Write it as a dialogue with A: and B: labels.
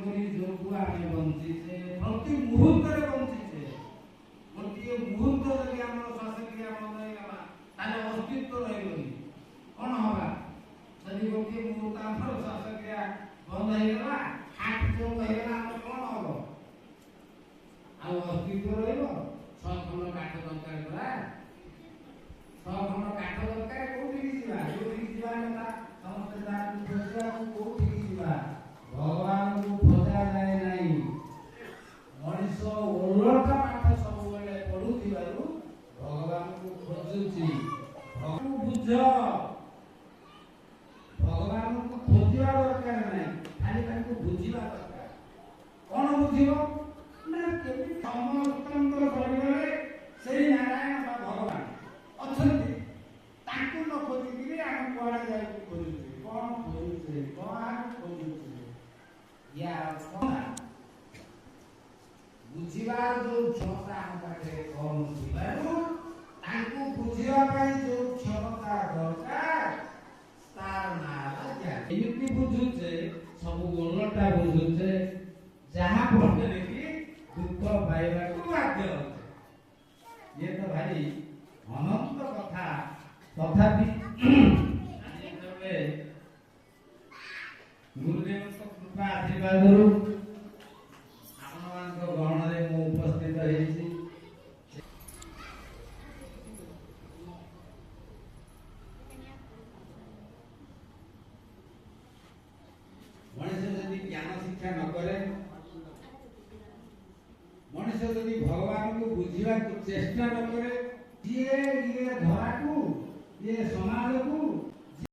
A: तांकरी जोगु आमे बंचिचे प्रति मुहूर्त बंचिचे गोटे मुहूर्त जदि आम श्वासक्रिया बंद होगा ताले अस्तित्व रही कौन होगा जदि गोटे मुहूर्त आम श्वासक्रिया बंद होगा हार्ट चोक होगा कौन हम आ अस्तित्व रही छखंड काठ दरकार पड़ा छखंड काठ दरकार कोठी जीवा ना समस्त खोजा कोठी जीवा भगवान को खोजा जाए नहीं मनीष ओलटा पाठ सब बेले पढ़ुथिबारु भगवान को खोजुची भगवान बुझ भगवान को खोजिया दरकार नहीं खाली ताको बुझिबा दरकार कौन बुझिबो ना केबी समस्तंकर परिवारे सेही नारायण बा भगवान अछंती ताको न खोजिबी हम कोडा जाय खोजुची कौन खोजुची कौन खोजुची या कोना बुझिबार जो क्षमता हम पाखे कौन थिबारु ताको बुझिबा पई जो क्षमता दरकार तार नाला ज्ञान एमिति बुझुचे सब ओलटा बुझुचे जहां पड़े कि दुख पाइबा को बाध्य होचे ये तो भाई अनंत कथा तथापि गुरुदेव कृपा आशीर्वाद आपको गहन में उपस्थित रही मनुष्य यदि ज्ञान शिक्षा न करे मनुष्य यदि भगवान को बुझा चेष्टा न करे ये धरा को ये समाज को